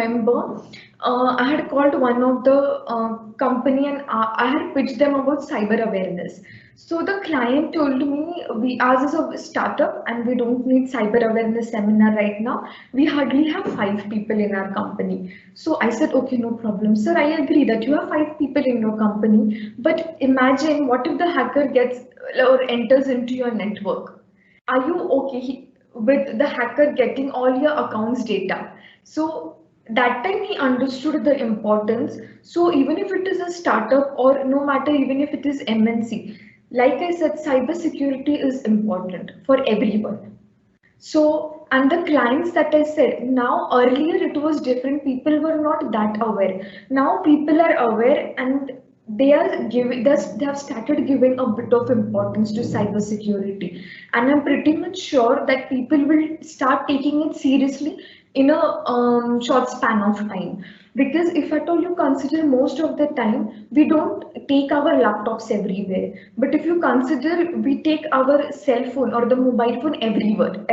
remember, I had called one of the company and I had pitched them about cyber awareness. So the client told me, we as a startup and we don't need cyber awareness seminar right now. We hardly have 5 people in our company. So I said, okay, no problem, sir. I agree that you have 5 people in your company, but imagine what if the hacker gets or enters into your network? Are you okay with the hacker getting all your accounts data? So that time he understood the importance. So even if it is a startup or no matter even if it is MNC, like I said, cyber security is important for everyone. So, and the clients that I said, now earlier it was different. People were not that aware. Now people are aware and they are giving they have started giving a bit of importance to cybersecurity. And I'm pretty much sure that people will start taking it seriously in a short span of time. Because if at all you consider most of the time, we don't take our laptops everywhere. But if you consider, we take our cell phone or the mobile phone everywhere.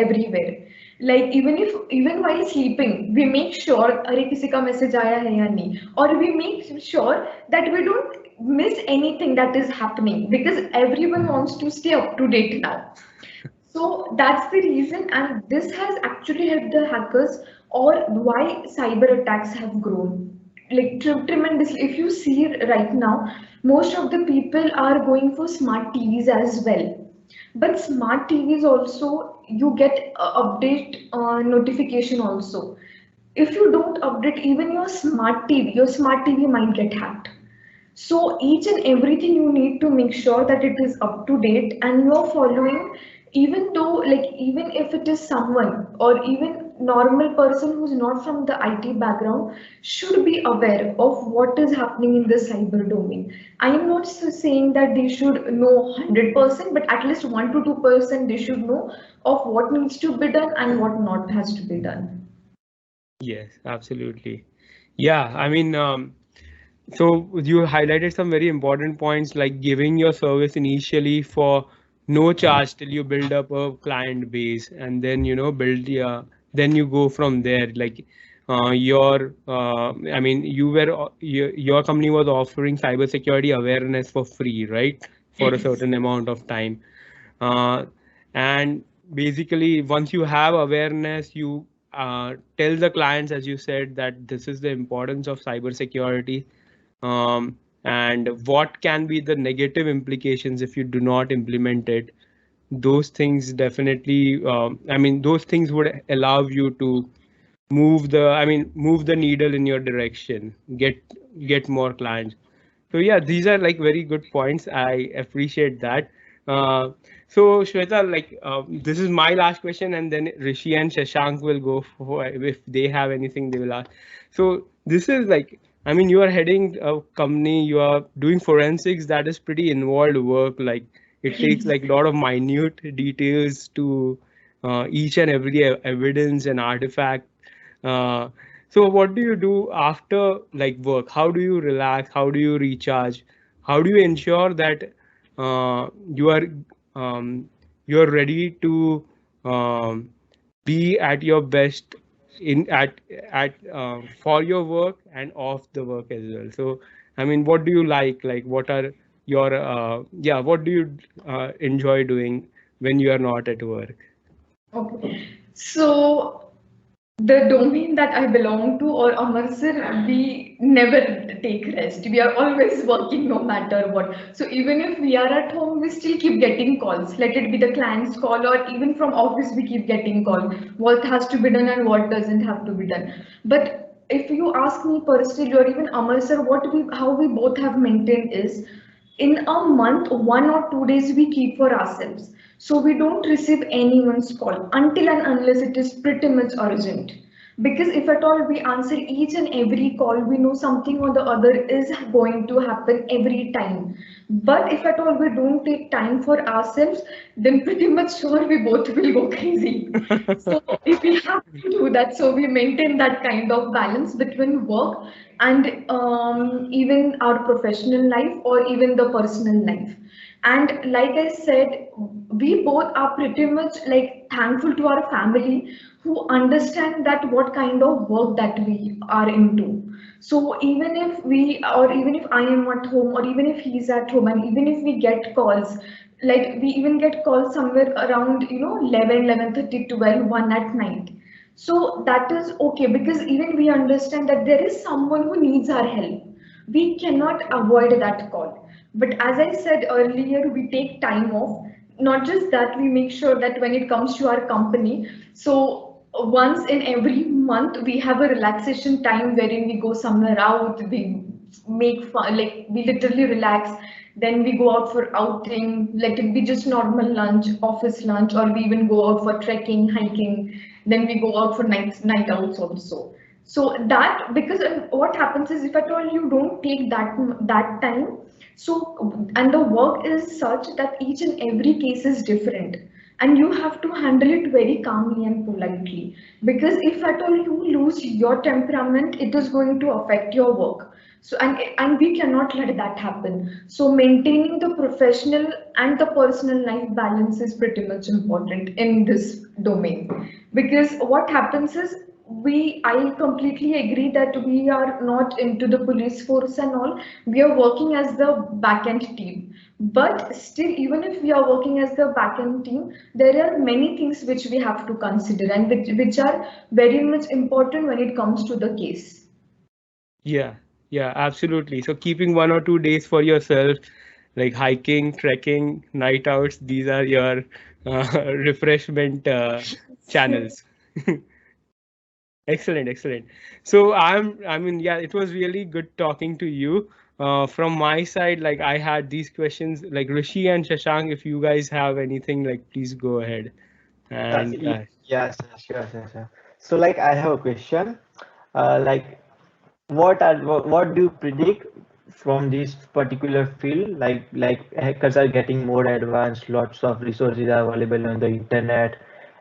Like even while sleeping, we make sure अरे किसी का message आया है या नहीं, or we make sure that we don't miss anything that is happening because everyone wants to stay up to date now. So that's the reason, and this has actually helped the hackers or why cyber attacks have grown like tremendously. If you see it right now, most of the people are going for smart TVs as well. But smart TVs also, you get update notification also. If you don't update even your smart TV might get hacked. So each and everything you need to make sure that it is up to date and you are following, even though like even if it is someone or even normal person who's not from the IT background should be aware of what is happening in the cyber domain. I am not saying that they should know 100%, but at least 1 to 2% they should know of what needs to be done and what not has to be done. Yes, absolutely. Yeah, I mean, so you highlighted some very important points like giving your service initially for no charge till you build up a client base, and then build then you go from there. Like I mean, your company was offering cybersecurity awareness for free, right? For a Yes. certain amount of time. uh, and basically once you have awareness, you tell the clients, as you said, that this is the importance of cybersecurity, and what can be the negative implications if you do not implement it. Those things definitely, I mean, those things would allow you to move the needle in your direction, get more clients. So yeah, these are like very good points. I appreciate that. Uh, so Shweta, like this is my last question, and then Rishi and Shashank will go for if they have anything they will ask. So this is like, I mean, you are heading a company, you are doing forensics. That is pretty involved work. Like it takes like a lot of minute details to each and every evidence and artifact. Uh, so what do you do after like work? How do you relax? How do you recharge? How do you ensure that you are you're ready to um, be at your best in at for your work and off the work as well? So I mean, what do you like? Like what are your yeah, what do you enjoy doing when you are not at work? Okay. So the domain that I belong to or Amar sir, we never take rest. We are always working no matter what. So even if we are at home, we still keep getting calls. Let it be the client's call or even from office, we keep getting call. What has to be done and what doesn't have to be done. But if you ask me personally or even Amar sir, how we both have maintained is in a month, 1 or 2 days we keep for ourselves. So we don't receive anyone's call until and unless it is pretty much urgent. Because if at all we answer each and every call, we know something or the other is going to happen every time. But if at all we don't take time for ourselves, then pretty much sure we both will go crazy. So if we have to do that, so we maintain that kind of balance between work and even our professional life or even the personal life. And like I said, we both are pretty much like thankful to our family who understand that what kind of work that we are into. So even if we, or even if I am at home, or even if he's at home, and even if we get calls, like we even get calls somewhere around, 11, 11:30, 12, 1 at night. So that is okay because even we understand that there is someone who needs our help. We cannot avoid that call. But as I said earlier, we take time off. Not just that, we make sure that when it comes to our company, so once in every month, we have a relaxation time wherein we go somewhere out, we make fun, like we literally relax. Then we go out for outing, let it be just normal lunch, office lunch, or we even go out for trekking, hiking. Then we go out for night outs also. So that because what happens is if at all you don't take that time, so and the work is such that each and every case is different, and you have to handle it very calmly and politely. Because if at all you lose your temperament, it is going to affect your work. So and we cannot let that happen. So maintaining the professional and the personal life balance is pretty much important in this domain. Because what happens is I completely agree that we are not into the police force and all. We are working as the back end team. But still, even if we are working as the back end team, there are many things which we have to consider and which are very much important when it comes to the case. Yeah, yeah, absolutely. So keeping 1 or 2 days for yourself, like hiking, trekking, night outs, these are your refreshment channels. Excellent, excellent. So I mean, yeah, it was really good talking to you. From my side, like I had these questions, like Rishi and Shashank, if you guys have anything, like please go ahead. And Yes, sure, sure. So, like, I have a question. Like, what do you predict from this particular field? Like hackers are getting more advanced. Lots of resources are available on the internet,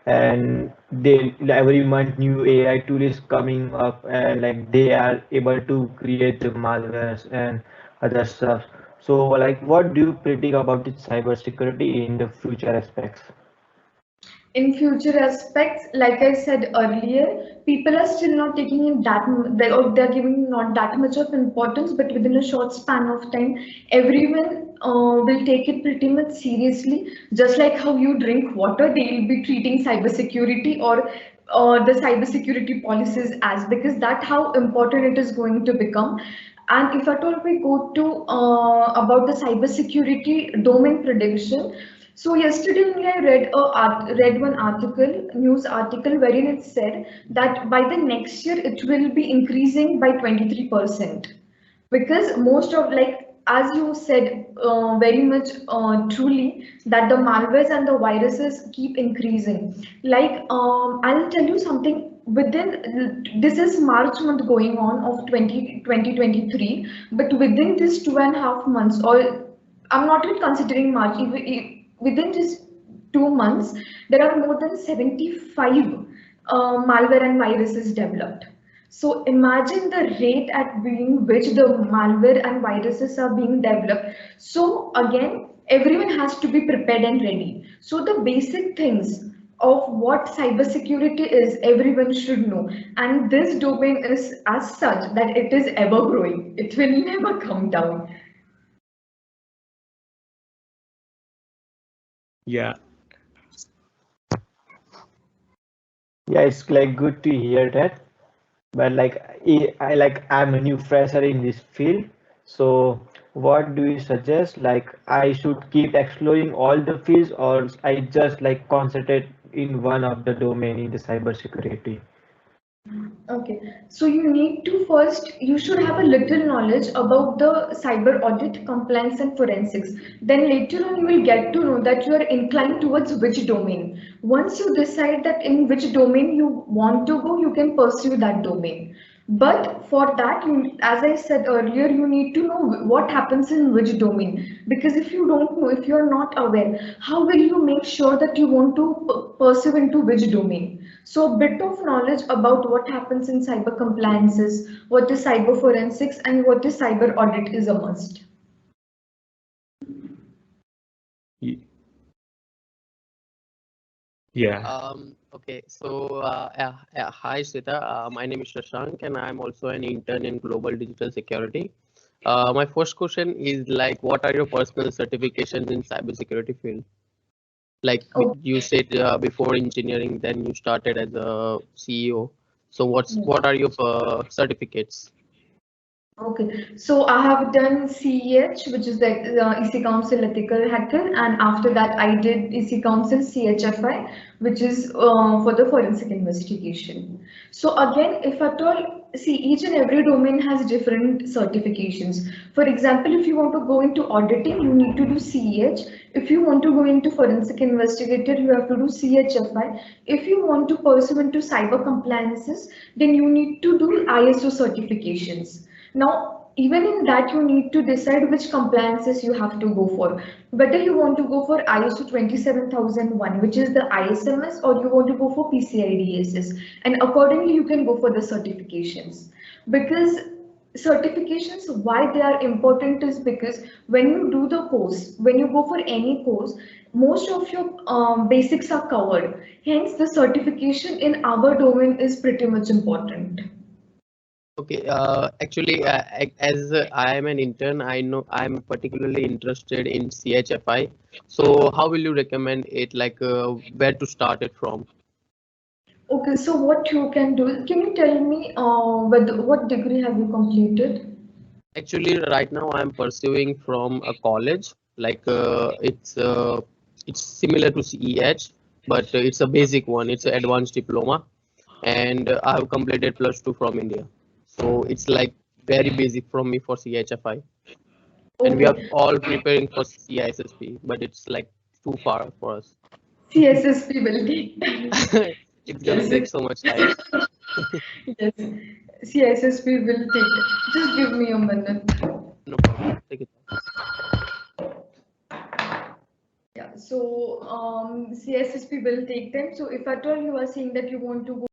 and they every month new AI tool is coming up, and like they are able to create the malwares and other stuff. So, like, what do you predict about the cybersecurity in the future aspects? In future aspects, like I said earlier, people are still not taking it or they're giving not that much of importance, but within a short span of time, everyone will take it pretty much seriously. Just like how you drink water, they will be treating cybersecurity or the cybersecurity policies as, because that how important it is going to become. And if at all we go to about the cybersecurity domain prediction, so yesterday only I read one article, news article, wherein it said that by the next year it will be increasing by 23%. Because most of, like as you said very much truly, that the malwares and the viruses keep increasing. Like I'll tell you something. Within this is March month going on of 2023, but within this 2.5 months, or I'm not even considering March, within just 2 months, there are more than 75 malware and viruses developed. So imagine the rate at being which the malware and viruses are being developed. So again, everyone has to be prepared and ready. So the basic things of what cybersecurity is, everyone should know. And this domain is as such that it is ever growing. It will never come down. yeah, Yeah, it's like good to hear that. But like I'm a new fresher in this field. So what do you suggest? Like I should keep exploring all the fields, or I just like concentrate in one of the domain in the cybersecurity? Okay, so you need to first, you should have a little knowledge about the cyber audit, compliance, and forensics. Then later on, you will get to know that you are inclined towards which domain. Once you decide that in which domain you want to go, you can pursue that domain. But for that, you, as I said earlier, you need to know what happens in which domain. Because if you don't know, if you're not aware, how will you make sure that you want to pursue into which domain? So a bit of knowledge about what happens in cyber compliances, what is cyber forensics, and what is cyber audit is a must. Yeah. Okay, so hi Sita, my name is Shashank and I'm also an intern in Global Digital Security. My first question is like, what are your personal certifications in cybersecurity field? Like you Okay. said before engineering, then you started as a CEO. So what are your certificates? Okay, so I have done CEH, which is the EC Council Ethical Hacker, and after that I did EC Council CHFI, which is for the forensic investigation. So again, if at all, see, each and every domain has different certifications. For example, if you want to go into auditing, you need to do CEH. If you want to go into forensic investigator, you have to do CHFI. If you want to pursue into cyber compliances, then you need to do ISO certifications. Now, even in that, you need to decide which compliances you have to go for. Whether you want to go for ISO 27001, which is the ISMS, or you want to go for PCI DSS. And accordingly, you can go for the certifications. Because certifications, why they are important is because when you do the course, when you go for any course, most of your basics are covered. Hence, the certification in our domain is pretty much important. Okay, actually, as I am an intern, I know I'm particularly interested in CHFI. So how will you recommend it? Like, where to start it from? Okay, so what you can do, can you tell me what degree have you completed? Actually, right now I'm pursuing from a college. Like, it's similar to CEH, but it's a basic one. It's an advanced diploma, and I have completed +2 from India. So it's like very basic from me for CHFI. And we are Okay, all preparing for CISSP, but it's like too far for us. CSSP will take time. It's gonna Yes, take so much time. yes, CSSP will take time. Just give me a minute. No problem. Take it. Yeah, so CSSP will take time. So if at all you are saying that you want to